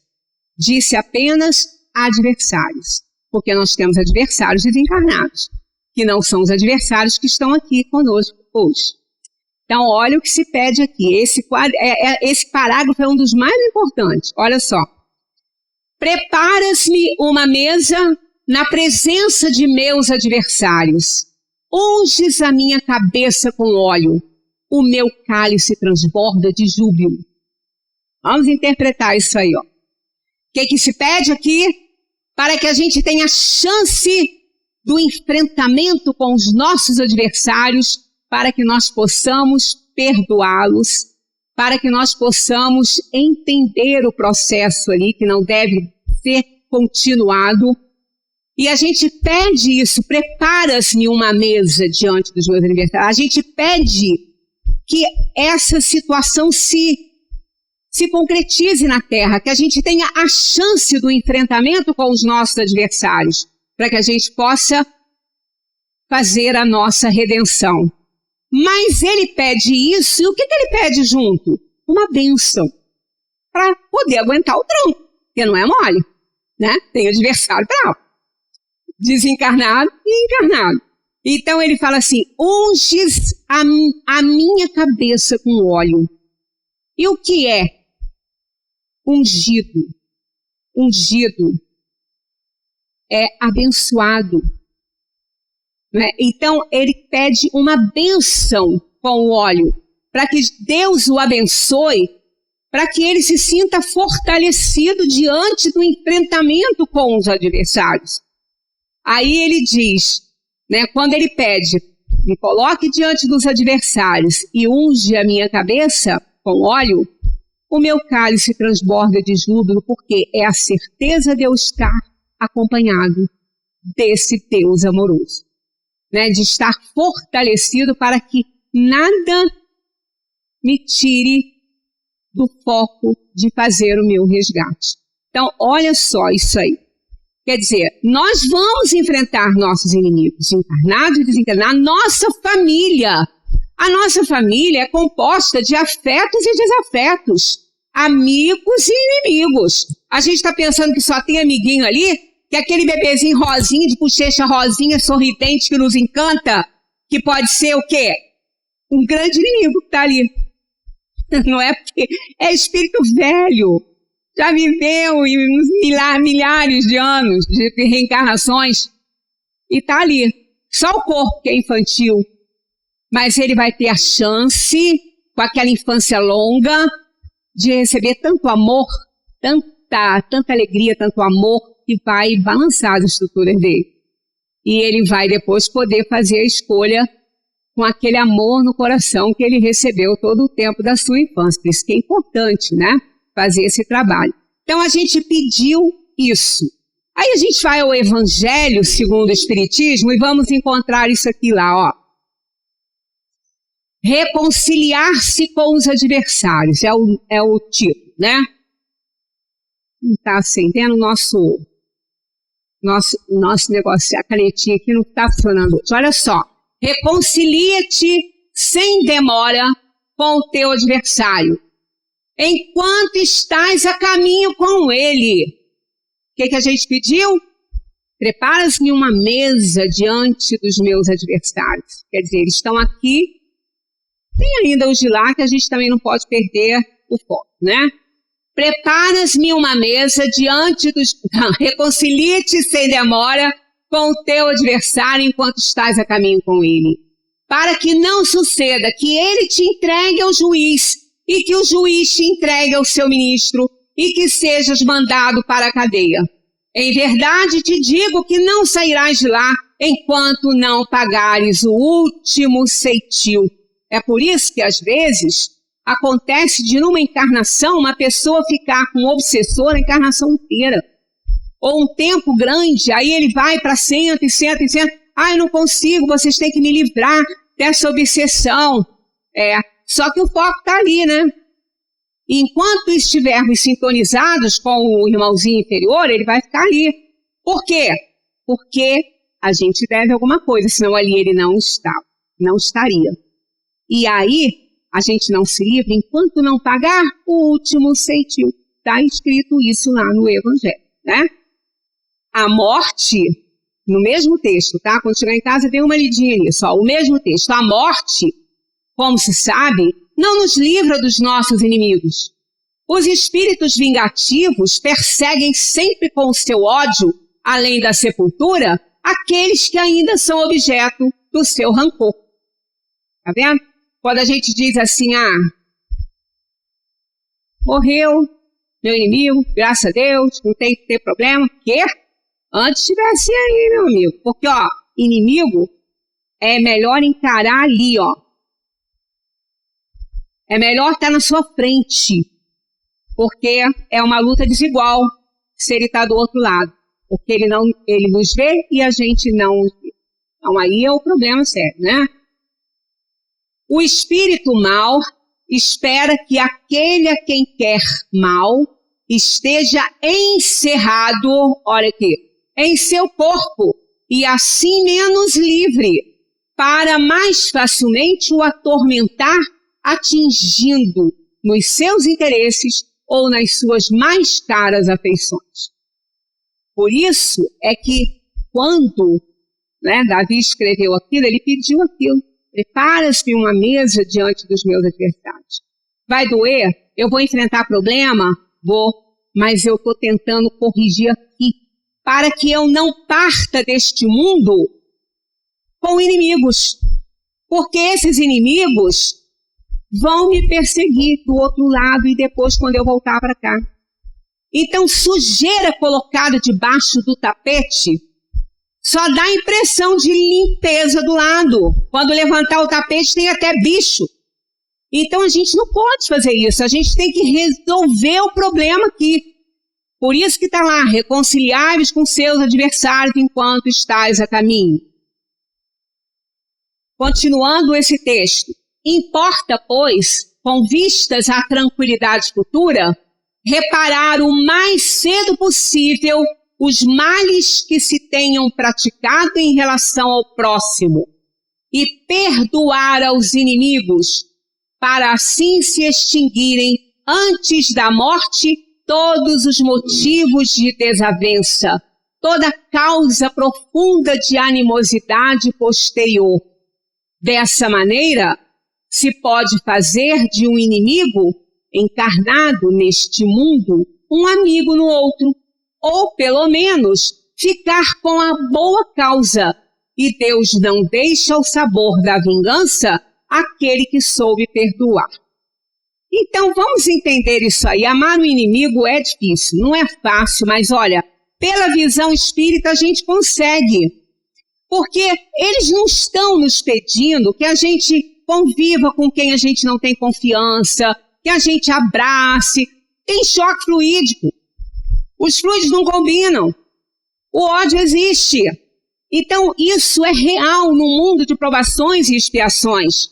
Disse apenas adversários, porque nós temos adversários desencarnados, que não são os adversários que estão aqui conosco hoje. Então, olha o que se pede aqui. Esse parágrafo é um dos mais importantes. Olha só. Preparas-me uma mesa na presença de meus adversários. Unges a minha cabeça com óleo. O meu cálice transborda de júbilo. Vamos interpretar isso aí, ó. O que se pede aqui? Para que a gente tenha chance do enfrentamento com os nossos adversários, para que nós possamos perdoá-los, para que nós possamos entender o processo ali, que não deve ser continuado. E a gente pede isso, preparas-me uma mesa diante dos meus adversários. A gente pede que essa situação se concretize na Terra, que a gente tenha a chance do enfrentamento com os nossos adversários, para que a gente possa fazer a nossa redenção. Mas ele pede isso, e o que ele pede junto? Uma bênção, para poder aguentar o tranco, porque não é mole, né? Tem adversário bravo, desencarnado e encarnado. Então ele fala assim, unges a minha cabeça com óleo. E o que é ungido? Ungido é abençoado. Né? Então, ele pede uma bênção com o óleo, para que Deus o abençoe, para que ele se sinta fortalecido diante do enfrentamento com os adversários. Aí ele diz, né, quando ele pede, me coloque diante dos adversários e unge a minha cabeça com óleo, o meu cálice transborda de júbilo, porque é a certeza de eu estar acompanhado desse Deus amoroso. Né, de estar fortalecido para que nada me tire do foco de fazer o meu resgate. Então, olha só isso aí. Quer dizer, nós vamos enfrentar nossos inimigos, encarnados e desencarnados, nossa família. A nossa família é composta de afetos e desafetos, amigos e inimigos. A gente está pensando que só tem amiguinho ali, que aquele bebezinho rosinha, de bochecha rosinha, sorridente, que nos encanta, que pode ser o quê? Um grande inimigo que está ali. Não é porque é espírito velho, já viveu milhares de anos de reencarnações e está ali. Só o corpo que é infantil, mas ele vai ter a chance, com aquela infância longa, de receber tanto amor, tanta alegria, tanto amor, que vai balançar as estruturas dele. E ele vai depois poder fazer a escolha com aquele amor no coração que ele recebeu todo o tempo da sua infância. Por isso que é importante, né, fazer esse trabalho. Então a gente pediu isso. Aí a gente vai ao Evangelho segundo o Espiritismo e vamos encontrar isso aqui lá, ó. Reconciliar-se com os adversários, é o título, né? Não está acendendo o nosso negócio, a canetinha aqui não está funcionando hoje. Olha só, reconcilia-te sem demora com o teu adversário, enquanto estás a caminho com ele. O que a gente pediu? Preparas-me uma mesa diante dos meus adversários. Quer dizer, eles estão aqui, tem ainda os de lá que a gente também não pode perder o foco, né? Preparas-me uma mesa diante dos... Reconcilia-te sem demora com o teu adversário enquanto estás a caminho com ele, para que não suceda que ele te entregue ao juiz e que o juiz te entregue ao seu ministro e que sejas mandado para a cadeia. Em verdade te digo que não sairás de lá enquanto não pagares o último ceitil. É por isso que às vezes acontece de numa encarnação uma pessoa ficar com um obsessor a encarnação inteira. Ou um tempo grande, aí ele vai para senta. Ai, não consigo, vocês têm que me livrar dessa obsessão. Só que o foco está ali, né? E enquanto estivermos sintonizados com o irmãozinho inferior, ele vai ficar ali. Por quê? Porque a gente deve alguma coisa, senão ali ele não estaria. E aí, a gente não se livra enquanto não pagar o último ceitil. Está escrito isso lá no Evangelho, né? a morte, no mesmo texto, tá? Quando chegar em casa, dê uma lidinha nisso, ó, o mesmo texto. A morte, como se sabe, não nos livra dos nossos inimigos. Os espíritos vingativos perseguem sempre com o seu ódio, além da sepultura, aqueles que ainda são objeto do seu rancor. Tá vendo? Quando a gente diz assim, morreu meu inimigo, graças a Deus, não tem que ter problema. Quê? Antes tivesse aí, meu amigo. Porque, inimigo é melhor encarar ali, É melhor estar na sua frente. Porque é uma luta desigual se ele está do outro lado. Porque ele nos vê e a gente não os vê. Então aí é o problema sério, né? O espírito mau espera que aquele a quem quer mal esteja encerrado, olha aqui, em seu corpo e assim menos livre, para mais facilmente o atormentar, atingindo nos seus interesses ou nas suas mais caras afeições. Por isso é que quando Davi escreveu aquilo, ele pediu aquilo. Prepara-se uma mesa diante dos meus adversários. Vai doer? Eu vou enfrentar problema? Vou, mas eu estou tentando corrigir aqui, para que eu não parta deste mundo com inimigos. Porque esses inimigos vão me perseguir do outro lado e depois quando eu voltar para cá. Então, sujeira colocada debaixo do tapete só dá a impressão de limpeza do lado. Quando levantar o tapete tem até bicho. Então a gente não pode fazer isso. A gente tem que resolver o problema aqui. Por isso que está lá, reconciliai-vos com seus adversários enquanto estáis a caminho. Continuando esse texto. Importa, pois, com vistas à tranquilidade futura, reparar o mais cedo possível os males que se tenham praticado em relação ao próximo e perdoar aos inimigos, para assim se extinguirem antes da morte todos os motivos de desavença, toda causa profunda de animosidade posterior. Dessa maneira, se pode fazer de um inimigo encarnado neste mundo um amigo no outro, ou, pelo menos, ficar com a boa causa. E Deus não deixa o sabor da vingança àquele que soube perdoar. Então, vamos entender isso aí. Amar o inimigo é difícil, não é fácil, mas olha, pela visão espírita a gente consegue. Porque eles não estão nos pedindo que a gente conviva com quem a gente não tem confiança, que a gente abrace. Tem choque fluídico. Os fluidos não combinam. O ódio existe. Então, isso é real no mundo de provações e expiações.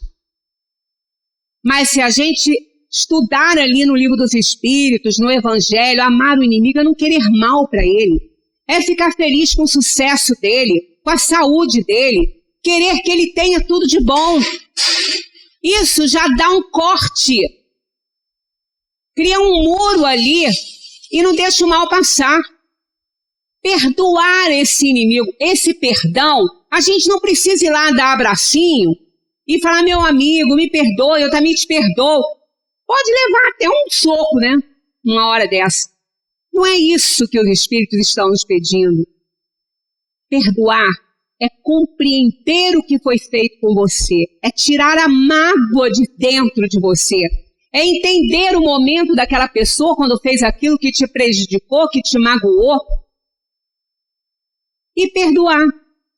Mas se a gente estudar ali no Livro dos Espíritos, no Evangelho, amar o inimigo é não querer mal para ele. É ficar feliz com o sucesso dele, com a saúde dele, querer que ele tenha tudo de bom. Isso já dá um corte. Cria um muro ali e não deixa o mal passar. Perdoar esse inimigo, esse perdão, a gente não precisa ir lá dar abracinho e falar, meu amigo, me perdoe, eu também te perdoo. Pode levar até um soco, né? Uma hora dessa. Não é isso que os espíritos estão nos pedindo. Perdoar é compreender o que foi feito com você, é tirar a mágoa de dentro de você. É entender o momento daquela pessoa quando fez aquilo que te prejudicou, que te magoou. E perdoar.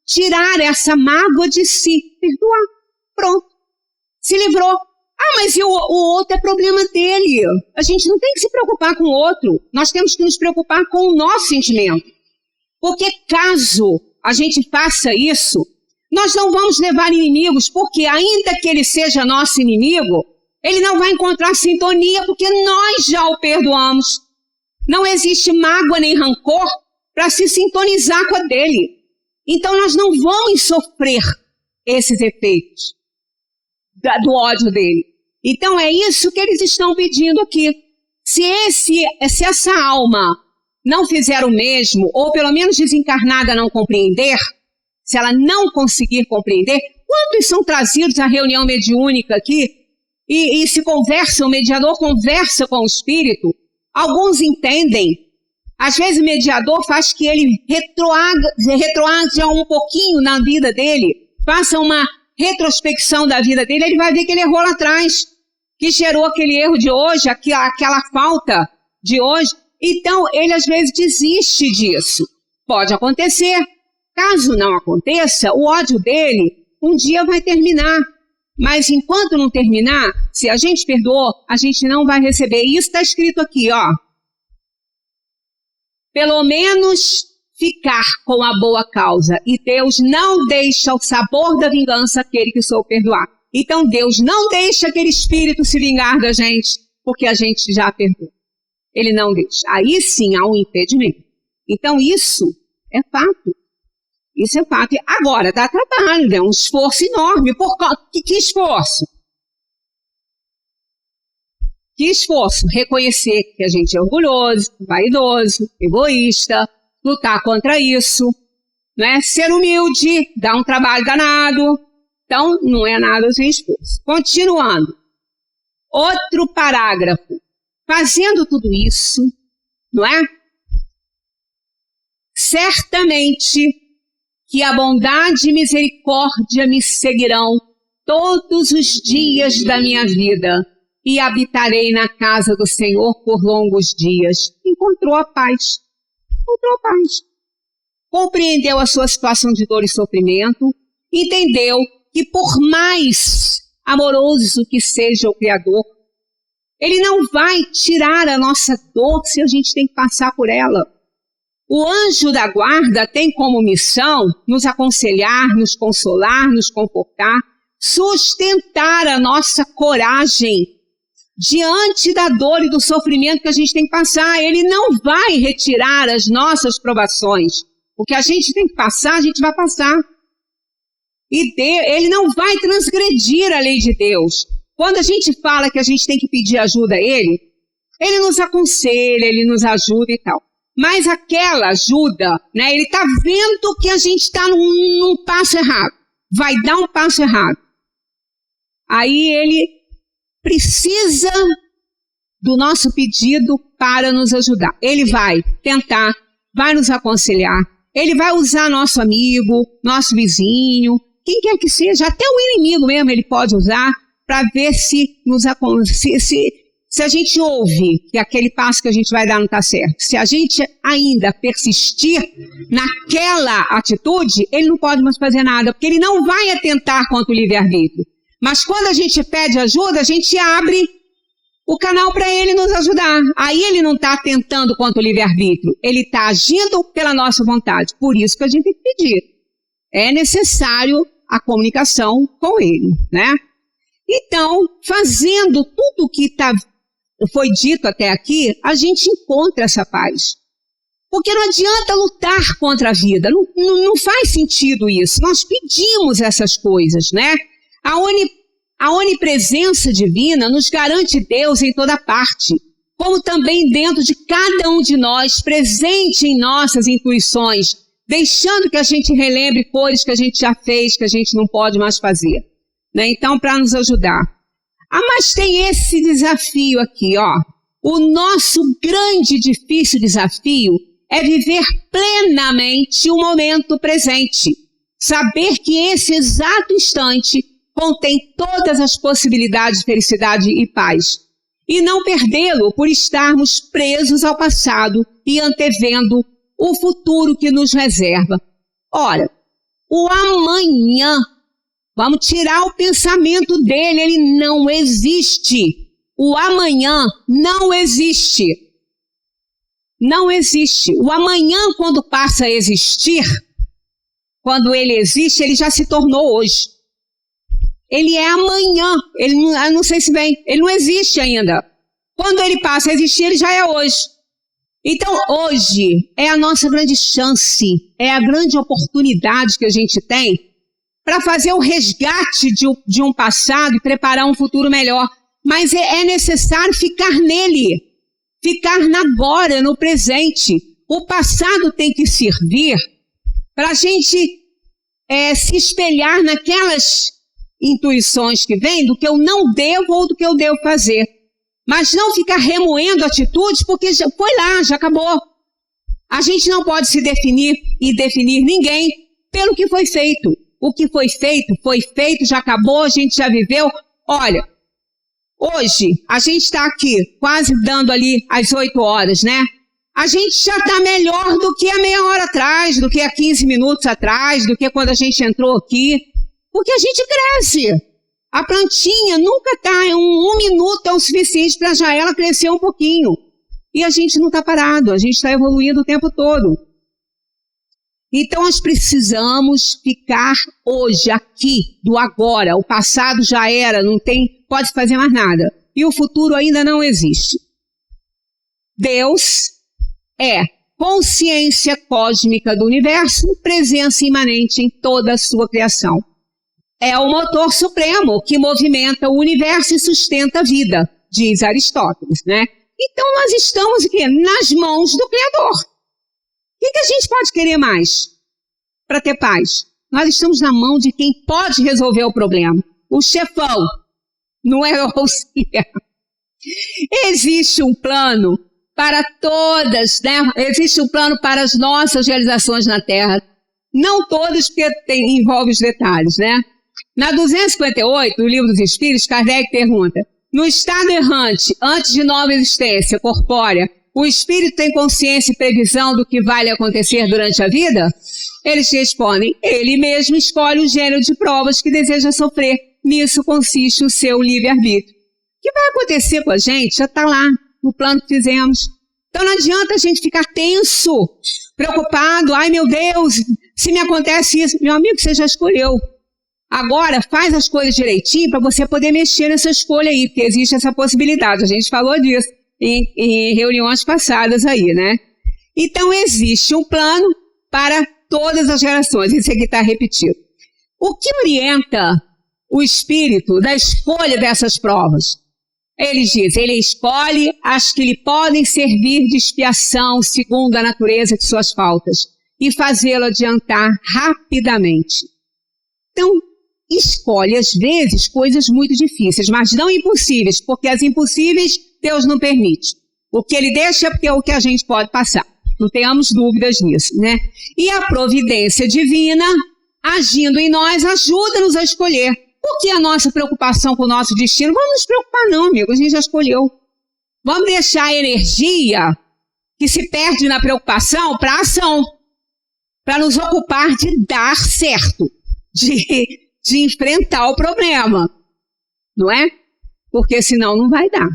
Tirar essa mágoa de si. Perdoar. Pronto. Se livrou. Mas e o outro é problema dele. A gente não tem que se preocupar com o outro. Nós temos que nos preocupar com o nosso sentimento. Porque caso a gente faça isso, nós não vamos levar inimigos, porque ainda que ele seja nosso inimigo, ele não vai encontrar sintonia porque nós já o perdoamos. Não existe mágoa nem rancor para se sintonizar com a dele. Então nós não vamos sofrer esses efeitos do ódio dele. Então é isso que eles estão pedindo aqui. Se essa alma não fizer o mesmo, ou pelo menos desencarnada não compreender, se ela não conseguir compreender, quantos são trazidos à reunião mediúnica aqui e se conversa, o mediador conversa com o espírito, alguns entendem, às vezes o mediador faz que ele retroaja um pouquinho na vida dele, faça uma retrospecção da vida dele, ele vai ver que ele errou lá atrás, que gerou aquele erro de hoje, aquela falta de hoje. Então, ele às vezes desiste disso. Pode acontecer. Caso não aconteça, o ódio dele um dia vai terminar. Mas enquanto não terminar, se a gente perdoou, a gente não vai receber. Isso está escrito aqui, ó. Pelo menos ficar com a boa causa. E Deus não deixa o sabor da vingança aquele que soube perdoar. Então Deus não deixa aquele espírito se vingar da gente, porque a gente já perdoou. Ele não deixa. Aí sim há um impedimento. Então isso é fato. Isso é fato. Agora, dá trabalho, é um esforço enorme. Que esforço? Que esforço? Reconhecer que a gente é orgulhoso, vaidoso, egoísta, lutar contra isso, né? Ser humilde, dar um trabalho danado. Então, não é nada sem esforço. Continuando. Outro parágrafo. Fazendo tudo isso, não é? Certamente que a bondade e misericórdia me seguirão todos os dias da minha vida e habitarei na casa do Senhor por longos dias. Encontrou a paz. Encontrou a paz. Compreendeu a sua situação de dor e sofrimento, entendeu que por mais amoroso que seja o Criador, Ele não vai tirar a nossa dor se a gente tem que passar por ela. O anjo da guarda tem como missão nos aconselhar, nos consolar, nos confortar, sustentar a nossa coragem diante da dor e do sofrimento que a gente tem que passar. Ele não vai retirar as nossas provações. O que a gente tem que passar, a gente vai passar. E Ele não vai transgredir a lei de Deus. Quando a gente fala que a gente tem que pedir ajuda a Ele nos aconselha, Ele nos ajuda e tal. Mas aquela ajuda, né, Ele está vendo que a gente está num passo errado. Vai dar um passo errado. Aí Ele precisa do nosso pedido para nos ajudar. Ele vai tentar, vai nos aconselhar. Ele vai usar nosso amigo, nosso vizinho, quem quer que seja, até o inimigo mesmo Ele pode usar para ver se a gente ouve que aquele passo que a gente vai dar não está certo. Se a gente ainda persistir naquela atitude, Ele não pode mais fazer nada, porque Ele não vai atentar contra o livre-arbítrio. Mas quando a gente pede ajuda, a gente abre o canal para Ele nos ajudar. Aí Ele não está atentando contra o livre-arbítrio, Ele está agindo pela nossa vontade. Por isso que a gente tem que pedir. É necessário a comunicação com Ele, né? Então, fazendo tudo o que foi dito até aqui, a gente encontra essa paz. Porque não adianta lutar contra a vida, não faz sentido isso. Nós pedimos essas coisas, né? A onipresença divina nos garante Deus em toda parte, como também dentro de cada um de nós, presente em nossas intuições, deixando que a gente relembre coisas que a gente já fez, que a gente não pode mais fazer, né? Então, para nos ajudar. Mas tem esse desafio aqui, ó. O nosso grande e difícil desafio é viver plenamente o momento presente. Saber que esse exato instante contém todas as possibilidades de felicidade e paz. E não perdê-lo por estarmos presos ao passado e antevendo o futuro que nos reserva. Ora, o amanhã, vamos tirar o pensamento dele, ele não existe. O amanhã não existe. Não existe. O amanhã, quando passa a existir, quando ele existe, ele já se tornou hoje. Ele é amanhã. Eu não sei se bem, ele não existe ainda. Quando ele passa a existir, ele já é hoje. Então, hoje é a nossa grande chance, é a grande oportunidade que a gente tem para fazer o resgate de um passado e preparar um futuro melhor. Mas é necessário ficar nele, ficar no agora, no presente. O passado tem que servir para a gente se espelhar naquelas intuições que vêm do que eu não devo ou do que eu devo fazer. Mas não ficar remoendo atitudes porque já foi lá, já acabou. A gente não pode se definir e definir ninguém pelo que foi feito. O que foi feito, já acabou, a gente já viveu. Olha, hoje a gente está aqui quase dando ali as 8 horas, né? A gente já está melhor do que há meia hora atrás, do que há 15 minutos atrás, do que quando a gente entrou aqui. Porque a gente cresce. A plantinha nunca está, um minuto é o suficiente para já ela crescer um pouquinho. E a gente não está parado, a gente está evoluindo o tempo todo. Então nós precisamos ficar hoje, aqui, do agora. O passado já era, não pode fazer mais nada. E o futuro ainda não existe. Deus é consciência cósmica do universo, presença imanente em toda a sua criação. É o motor supremo que movimenta o universo e sustenta a vida, diz Aristóteles, né? Então nós estamos aqui nas mãos do Criador. O que a gente pode querer mais para ter paz? Nós estamos na mão de quem pode resolver o problema. O chefão, não é o auxiliar. Existe um plano para todas, né? Existe um plano para as nossas realizações na Terra. Não todas, porque envolve os detalhes, né? Na 258, do Livro dos Espíritos, Kardec pergunta: no estado errante, antes de nova existência corpórea, o espírito tem consciência e previsão do que vai lhe acontecer durante a vida? Eles respondem: ele mesmo escolhe o gênero de provas que deseja sofrer. Nisso consiste o seu livre-arbítrio. O que vai acontecer com a gente já está lá, no plano que fizemos. Então não adianta a gente ficar tenso, preocupado. Ai meu Deus, se me acontece isso. Meu amigo, você já escolheu. Agora faz as coisas direitinho para você poder mexer nessa escolha aí, porque existe essa possibilidade. A gente falou disso em reuniões passadas aí, né? Então existe um plano para todas as gerações. Isso aqui está repetido. O que orienta o espírito da escolha dessas provas? Ele diz, ele escolhe as que lhe podem servir de expiação segundo a natureza de suas faltas e fazê-lo adiantar rapidamente. Então, escolhe às vezes coisas muito difíceis, mas não impossíveis, porque as impossíveis Deus não permite. O que ele deixa é porque é o que a gente pode passar. Não tenhamos dúvidas nisso, né? E a providência divina, agindo em nós, ajuda-nos a escolher. Por que a nossa preocupação com o nosso destino? Vamos nos preocupar não, amigo, a gente já escolheu. Vamos deixar a energia que se perde na preocupação para a ação, para nos ocupar de dar certo, de enfrentar o problema, não é? Porque senão não vai dar.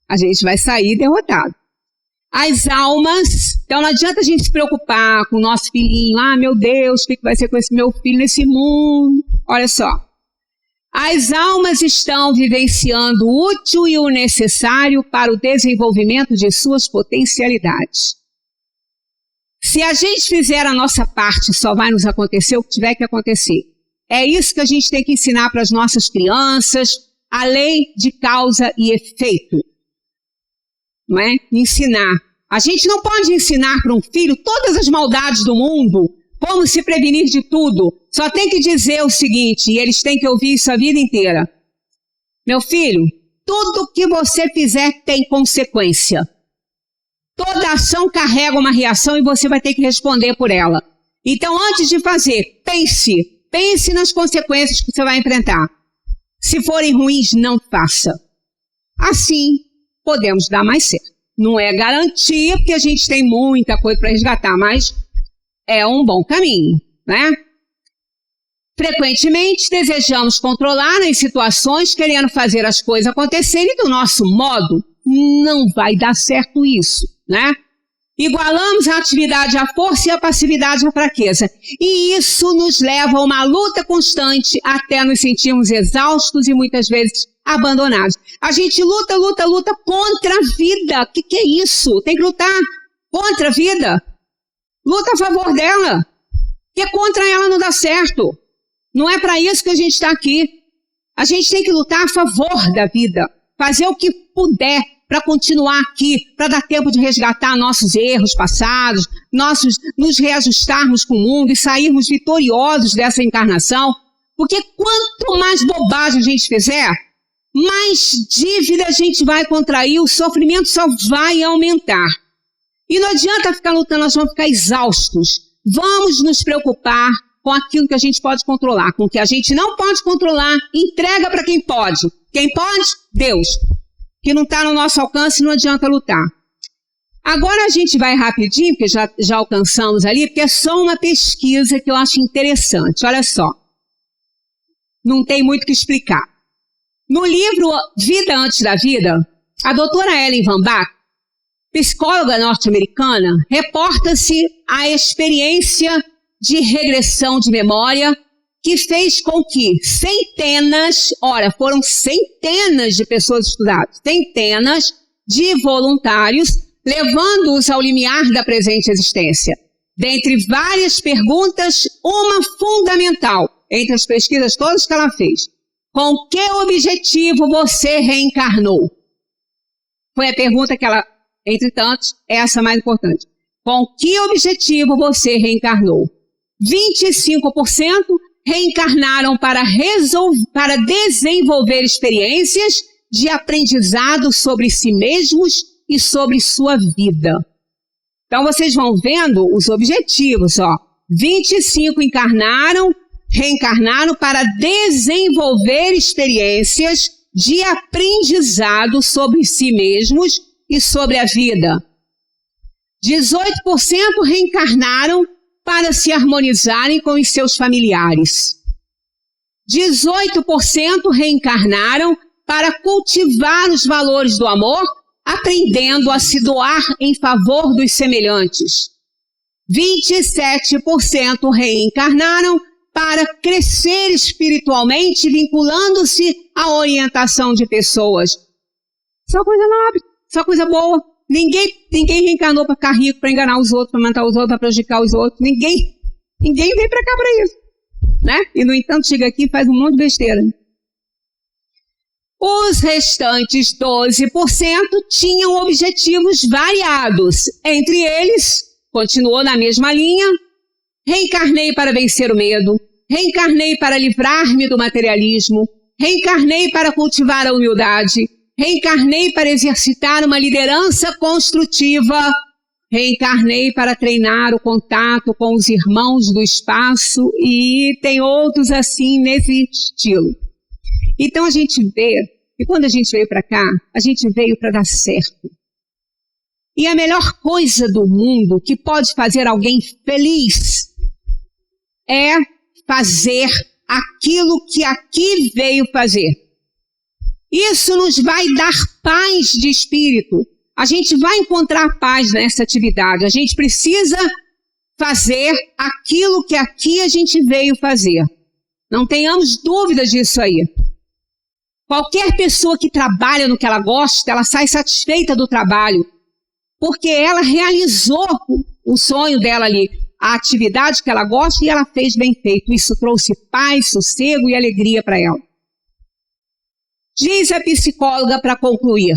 A gente vai sair derrotado. As almas, então não adianta a gente se preocupar com o nosso filhinho. Ah, meu Deus, o que vai ser com esse meu filho nesse mundo? Olha só. As almas estão vivenciando o útil e o necessário para o desenvolvimento de suas potencialidades. Se a gente fizer a nossa parte, só vai nos acontecer o que tiver que acontecer. É isso que a gente tem que ensinar para as nossas crianças, a lei de causa e efeito. Não é? Ensinar. A gente não pode ensinar para um filho todas as maldades do mundo, como se prevenir de tudo. Só tem que dizer o seguinte, e eles têm que ouvir isso a vida inteira. Meu filho, tudo que você fizer tem consequência. Toda ação carrega uma reação e você vai ter que responder por ela. Então, antes de fazer, pense nas consequências que você vai enfrentar. Se forem ruins, não faça. Assim, podemos dar mais certo. Não é garantia, porque a gente tem muita coisa para resgatar, mas é um bom caminho, né? Frequentemente, desejamos controlar as situações, querendo fazer as coisas acontecerem do nosso modo. Não vai dar certo isso, né? Igualamos a atividade à força e a passividade à fraqueza. E isso nos leva a uma luta constante até nos sentirmos exaustos e muitas vezes abandonados. A gente luta contra a vida. O que é isso? Tem que lutar contra a vida. Luta a favor dela. Porque contra ela não dá certo. Não é para isso que a gente está aqui. A gente tem que lutar a favor da vida. Fazer o que puder para continuar aqui, para dar tempo de resgatar nossos erros passados, nos reajustarmos com o mundo e sairmos vitoriosos dessa encarnação, porque quanto mais bobagem a gente fizer, mais dívida a gente vai contrair, o sofrimento só vai aumentar. E não adianta ficar lutando, nós vamos ficar exaustos. Vamos nos preocupar com aquilo que a gente pode controlar. Com o que a gente não pode controlar, entrega para quem pode. Quem pode? Deus. Que não está no nosso alcance, não adianta lutar. Agora a gente vai rapidinho, porque já alcançamos ali, porque é só uma pesquisa que eu acho interessante. Olha só. Não tem muito o que explicar. No livro Vida Antes da Vida, a doutora Ellen Van Bach, psicóloga norte-americana, reporta-se a experiência de regressão de memória que fez com que foram centenas de pessoas estudadas, centenas de voluntários, levando-os ao limiar da presente existência. Dentre várias perguntas, uma fundamental, entre as pesquisas todas que ela fez: com que objetivo você reencarnou? Foi a pergunta que ela, entre tantos, essa mais importante. Com que objetivo você reencarnou? 25% reencarnaram para desenvolver experiências de aprendizado sobre si mesmos e sobre sua vida. Então, vocês vão vendo os objetivos, ó. 25 reencarnaram para desenvolver experiências de aprendizado sobre si mesmos e sobre a vida. 18% reencarnaram para se harmonizarem com os seus familiares. 18% reencarnaram para cultivar os valores do amor, aprendendo a se doar em favor dos semelhantes. 27% reencarnaram para crescer espiritualmente, vinculando-se à orientação de pessoas. Só coisa nobre, só coisa boa. Ninguém reencarnou para ficar rico, para enganar os outros, para matar os outros, para prejudicar os outros. Ninguém veio para cá para isso, né? E, no entanto, chega aqui e faz um monte de besteira. Os restantes 12% tinham objetivos variados. Entre eles, continuou na mesma linha: reencarnei para vencer o medo, reencarnei para livrar-me do materialismo, reencarnei para cultivar a humildade, reencarnei para exercitar uma liderança construtiva, reencarnei para treinar o contato com os irmãos do espaço, e tem outros assim nesse estilo. Então a gente vê, e quando a gente veio para cá, a gente veio para dar certo. E a melhor coisa do mundo que pode fazer alguém feliz é fazer aquilo que aqui veio fazer. Isso nos vai dar paz de espírito. A gente vai encontrar paz nessa atividade. A gente precisa fazer aquilo que aqui a gente veio fazer. Não tenhamos dúvidas disso aí. Qualquer pessoa que trabalha no que ela gosta, ela sai satisfeita do trabalho, porque ela realizou o sonho dela ali, a atividade que ela gosta, e ela fez bem feito. Isso trouxe paz, sossego e alegria para ela. Diz a psicóloga para concluir: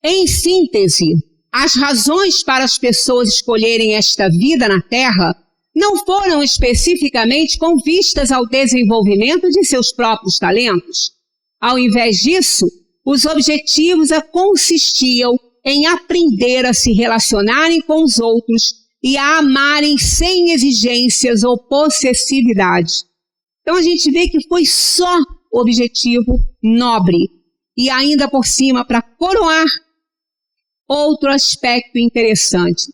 em síntese, as razões para as pessoas escolherem esta vida na Terra não foram especificamente com vistas ao desenvolvimento de seus próprios talentos. Ao invés disso, os objetivos consistiam em aprender a se relacionarem com os outros e a amarem sem exigências ou possessividade. Então a gente vê que foi só objetivo nobre. E ainda por cima, para coroar, outro aspecto interessante: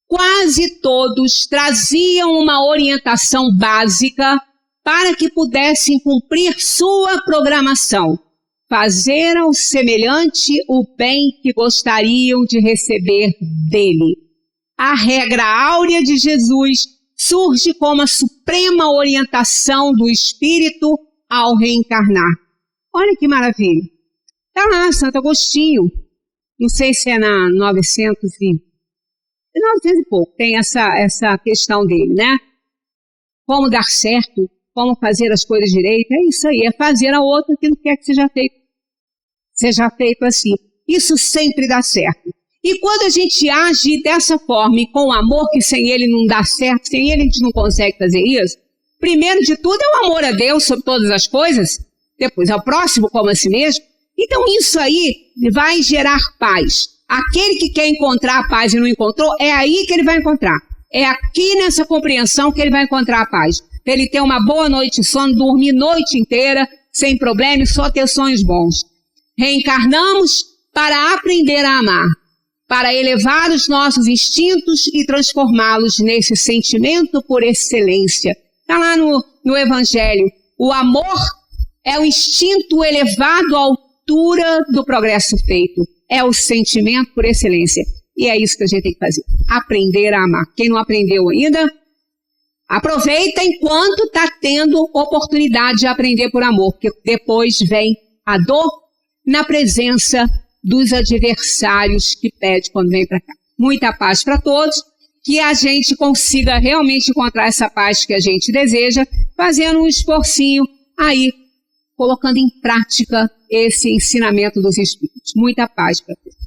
quase todos traziam uma orientação básica para que pudessem cumprir sua programação, fazer ao semelhante o bem que gostariam de receber dele. A regra áurea de Jesus surge como a suprema orientação do Espírito ao reencarnar. Olha que maravilha. Está lá, Santo Agostinho. Não sei se é na 900 e pouco. Tem essa questão dele, né? Como dar certo, como fazer as coisas direito. É isso aí, é fazer a outra aquilo que quer que seja feito. Seja feito assim. Isso sempre dá certo. E quando a gente age dessa forma e com amor, que sem ele não dá certo, sem ele a gente não consegue fazer isso, primeiro de tudo é o amor a Deus sobre todas as coisas, depois ao próximo como a si mesmo. Então isso aí vai gerar paz. Aquele que quer encontrar a paz e não encontrou, é aí que ele vai encontrar. É aqui nessa compreensão que ele vai encontrar a paz. Para ele ter uma boa noite de sono, dormir noite inteira, sem problema e só ter sonhos bons. Reencarnamos para aprender a amar, para elevar os nossos instintos e transformá-los nesse sentimento por excelência. Está lá no Evangelho. O amor é o instinto elevado à altura do progresso feito. É o sentimento por excelência. E é isso que a gente tem que fazer. Aprender a amar. Quem não aprendeu ainda, aproveita enquanto está tendo oportunidade de aprender por amor. Porque depois vem a dor na presença dos adversários que pede quando vem para cá. Muita paz para todos. Que a gente consiga realmente encontrar essa paz que a gente deseja, fazendo um esforcinho aí, colocando em prática esse ensinamento dos Espíritos. Muita paz para todos.